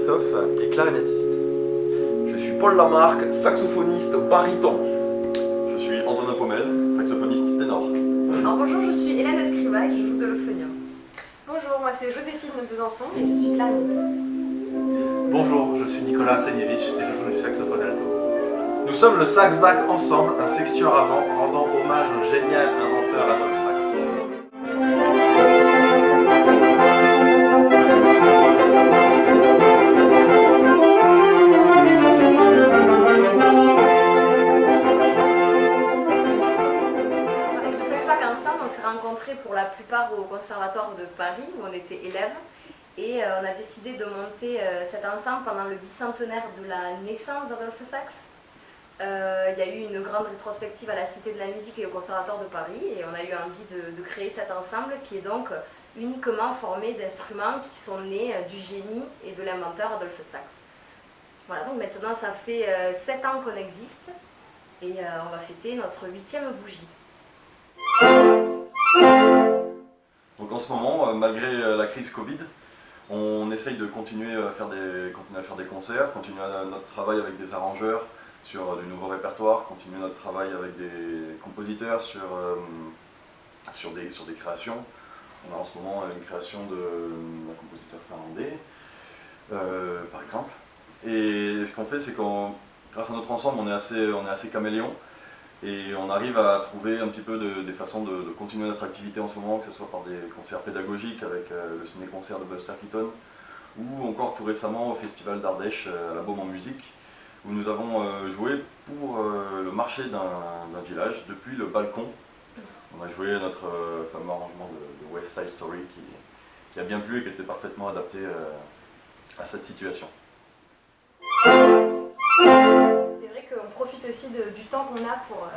Christophe et clarinettiste. Je suis Paul Lamarque, saxophoniste baryton. Je suis Antonin Pommel, saxophoniste ténor. Alors bonjour, je suis Hélène Escriva et je joue de l'euphonium. Bonjour, moi c'est Joséphine de Besançon et je suis clarinettiste. Bonjour, je suis Nicolas Arsenievich et je joue du saxophone alto. Nous sommes le Saxback Ensemble, un sextuor à vent rendant hommage au génial inventeur Adolphe Sax. Avec le Saxback Ensemble, on s'est rencontrés pour la plupart au Conservatoire de Paris où on était élèves. Et on a décidé de monter cet ensemble pendant le bicentenaire de la naissance d'Adolphe Sax. Il y a eu une grande rétrospective à la Cité de la Musique et au Conservatoire de Paris et on a eu envie de créer cet ensemble qui est donc uniquement formé d'instruments qui sont nés du génie et de l'inventeur Adolphe Sax. Voilà, donc maintenant ça fait 7 ans qu'on existe et on va fêter notre 8e bougie. Donc en ce moment, malgré la crise Covid, on essaye de continuer à faire des concerts, continuer notre travail avec des arrangeurs sur du nouveau répertoire, continuer notre travail avec des compositeurs sur des créations. On a en ce moment une création d'un compositeur finlandais, par exemple. Et ce qu'on fait, c'est qu'on, grâce à notre ensemble, on est assez caméléon. Et on arrive à trouver un petit peu des façons de continuer notre activité en ce moment, que ce soit par des concerts pédagogiques avec le ciné-concert de Buster Keaton, ou encore tout récemment au Festival d'Ardèche à la Baume en musique, où nous avons joué pour le marché d'un village depuis le balcon. On a joué notre fameux arrangement de West Side Story qui a bien plu et qui était parfaitement adapté à cette situation. On profite aussi du temps qu'on a pour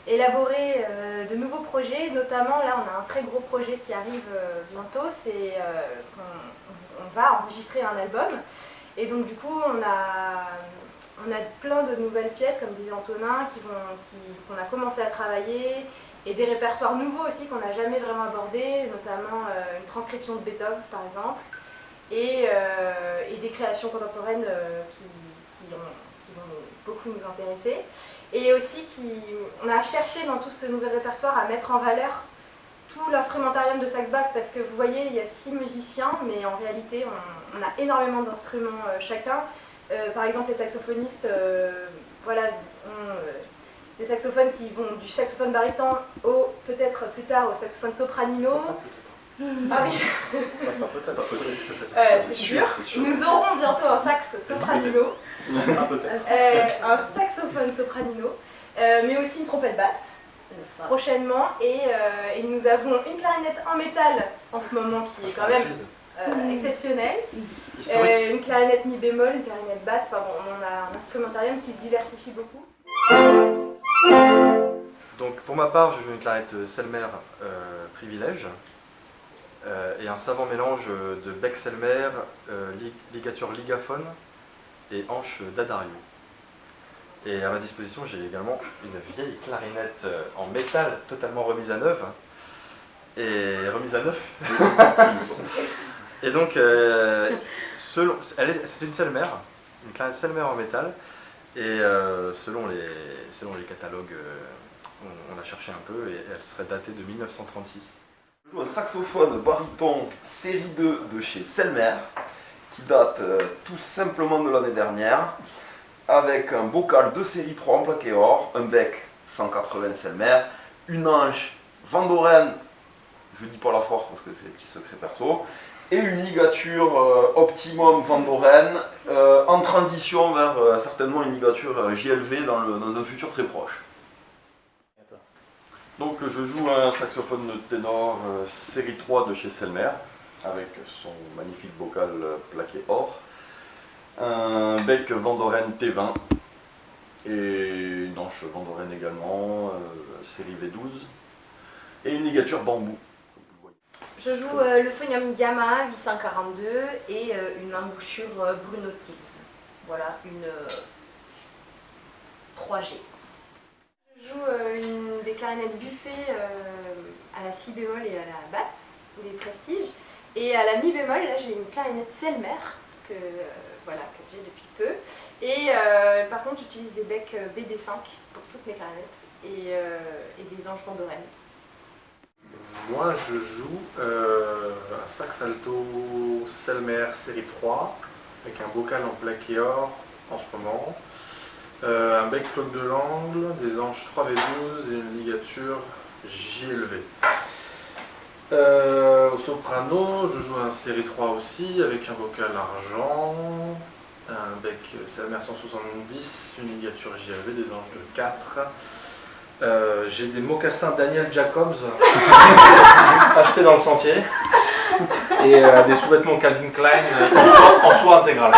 élaborer de nouveaux projets, notamment là on a un très gros projet qui arrive bientôt, c'est qu'on va enregistrer un album et donc du coup on a plein de nouvelles pièces comme disait Antonin qu'on a commencé à travailler et des répertoires nouveaux aussi qu'on n'a jamais vraiment abordés, notamment une transcription de Beethoven par exemple et des créations contemporaines qui vont beaucoup nous intéresser. Et aussi, on a cherché dans tout ce nouvel répertoire à mettre en valeur tout l'instrumentarium de Saxback parce que vous voyez, il y a 6 musiciens, mais en réalité, on a énormément d'instruments chacun. Par exemple, les saxophonistes, voilà, ont des saxophones qui vont du saxophone baryton peut-être plus tard au saxophone sopranino. Ah oui, c'est sûr. Nous aurons bientôt un sax sopranino, un saxophone sopranino, mais aussi une trompette basse prochainement. Et nous avons une clarinette en métal en ce moment qui est quand même exceptionnelle. Une clarinette mi bémol, une clarinette basse. Enfin bon, on a un instrumentarium qui se diversifie beaucoup. Donc pour ma part, je joue une clarinette Selmer Privilège. Et un savant mélange de bec-Selmer, ligature ligaphone et hanche d'Addario. Et à ma disposition, j'ai également une vieille clarinette en métal totalement remise à neuf. Et remise à neuf. Et donc, c'est une Selmer, une clarinette Selmer en métal. Et selon les catalogues, on a cherché un peu et elle serait datée de 1936. Je joue un saxophone baryton série 2 de chez Selmer, qui date tout simplement de l'année dernière, avec un bocal de série 3 en plaqué or, un bec 180 Selmer, une hanche Van Doren, je dis pas la force parce que c'est petit secret perso, et une ligature Optimum Van Doren en transition vers certainement une ligature JLV dans un futur très proche. Donc je joue un saxophone ténor série 3 de chez Selmer, avec son magnifique bocal plaqué or, un bec Van Doren T20 et une hanche Van Doren également, série V12, et une ligature bambou. Je joue l'euphonium Yamaha 842 et une embouchure Bruno Tils. Voilà, une 3G. Je joue des clarinettes Buffet à la si bémol et à la basse, les prestiges. Et à la mi bémol, là j'ai une clarinette Selmer voilà, que j'ai depuis peu. Et par contre, j'utilise des becs BD5 pour toutes mes clarinettes et des anges Bandorel. Moi, je joue un sax alto Selmer série 3 avec un bocal en plaqué or en ce moment, un bec cloque de l'angle, des anges 3V12 et une ligature JLV. Au soprano, je joue un série 3 aussi avec un bocal argent, un bec Selmer 170, une ligature JLV, des anges de 4. J'ai des mocassins Daniel Jacobs achetés dans le sentier et des sous-vêtements Calvin Klein en soie intégrale.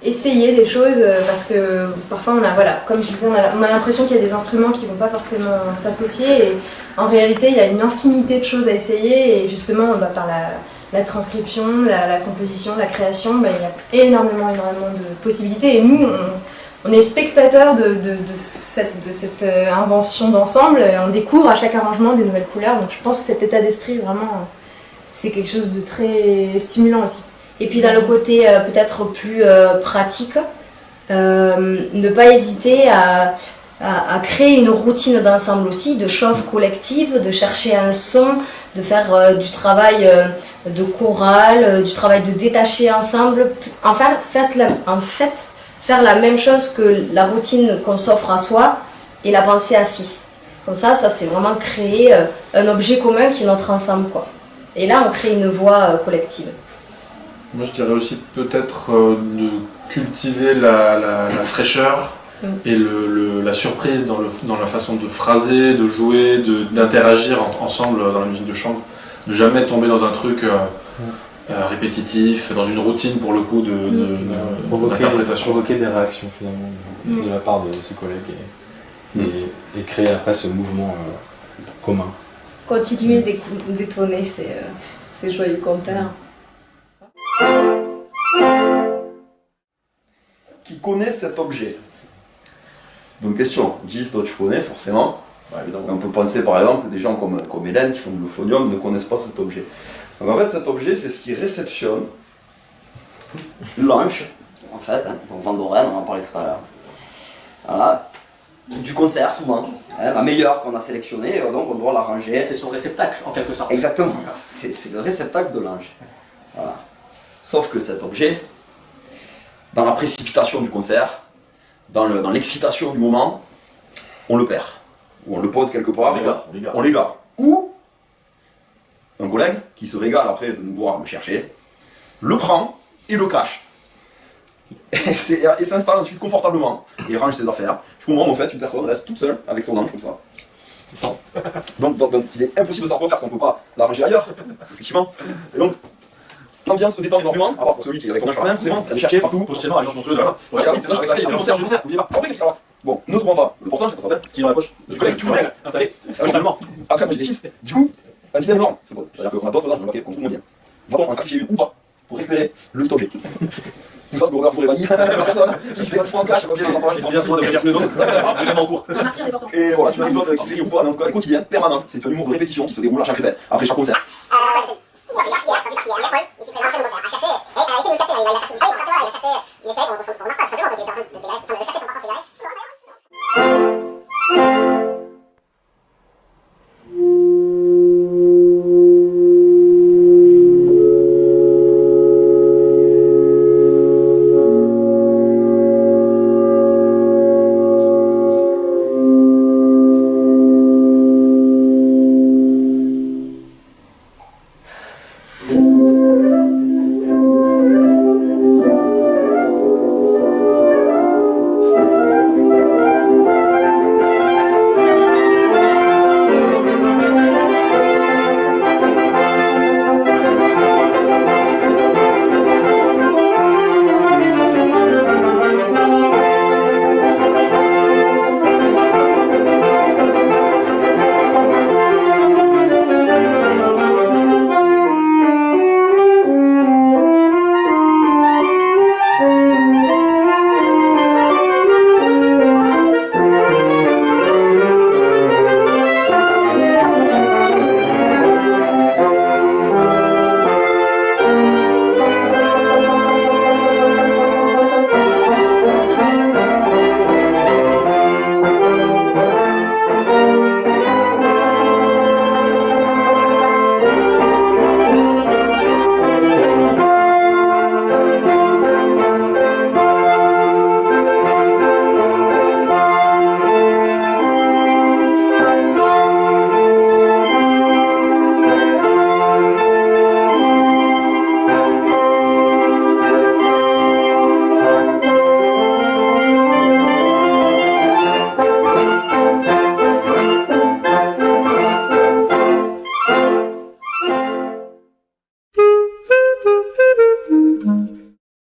Essayer des choses parce que parfois comme je disais, on a l'impression qu'il y a des instruments qui ne vont pas forcément s'associer et en réalité il y a une infinité de choses à essayer et justement par la transcription, la composition, la création, il y a énormément de possibilités et nous on est spectateurs de cette invention d'ensemble, on découvre à chaque arrangement des nouvelles couleurs, donc je pense que cet état d'esprit vraiment c'est quelque chose de très stimulant aussi. Et puis dans le côté peut-être plus pratique, ne pas hésiter à créer une routine d'ensemble aussi, de chauffe collective, de chercher un son, de faire du travail de chorale, du travail de détacher ensemble. En fait, faire la même chose que la routine qu'on s'offre à soi et la penser à 6. Comme ça c'est vraiment créer un objet commun qui est notre ensemble, quoi. Et là, on crée une voix collective. Moi, je dirais aussi peut-être de cultiver la fraîcheur et la surprise dans la façon de phraser, de jouer, d'interagir ensemble dans la musique de chambre. Ne jamais tomber dans un truc répétitif, dans une routine pour le coup d'interprétation. Provoquer des réactions finalement de la part de ses collègues et créer après ce mouvement commun. Continuer d'étonner ces joyeux compères. Qui connaît cet objet? Bonne question. Gis, toi tu connais forcément. Ouais, évidemment. On peut penser par exemple que des gens comme Hélène qui font de l'euphonium ne connaissent pas cet objet. Donc en fait cet objet c'est ce qui réceptionne l'ange, en fait, donc Vandorel, on en parlait tout à l'heure. Voilà. Du concert souvent, la meilleure qu'on a sélectionnée, donc on doit l'arranger. C'est son réceptacle en quelque sorte. Exactement, c'est le réceptacle de l'ange. Voilà. Sauf que cet objet, dans la précipitation du concert, dans l'excitation du moment, on le perd. Ou on le pose quelque part, on l'égare. Ou un collègue qui se régale après de nous voir le chercher, le prend et le cache. Et s'installe ensuite confortablement et range ses affaires. Jusqu'au moment où en fait une personne reste toute seule avec son ange comme ça. Donc il est impossible de s'en refaire parce qu'on ne peut pas l'arranger ailleurs, effectivement. Et donc l'ambiance se détend énormément, à part pour celui qui est avec son ange par même, forcément, il a cherché partout. Potentiellement, une monstrueuse, voilà. Ouais, c'est l'ange avec la concert, n'oubliez pas. Après, bon, ne trouvons pas. Le portage, ça s'appelle Qui est dans la poche du collègue, tu collègue. Installé. Après, moi j'ai des chiffres. Du coup, un dilemme énorme se pose. C'est-à-dire qu'on a d'autres anges qu'on trouve moins bien. Va-t-on en sacrifier une ou pas pour récupérer le petit objet? Tout ça pour regard pour évailler personne qui se fait pratiquement en cash, pas bien dans sa poche, qui bien souvent de prévenir que les autres, vraiment en cours. Et voilà, c'est une anecdote qui fait rire ou pas, mais en tout cas, elle est quotidienne, permanente. C'est un humour de répétition qui se déroule à chaque fête, après chaque concert.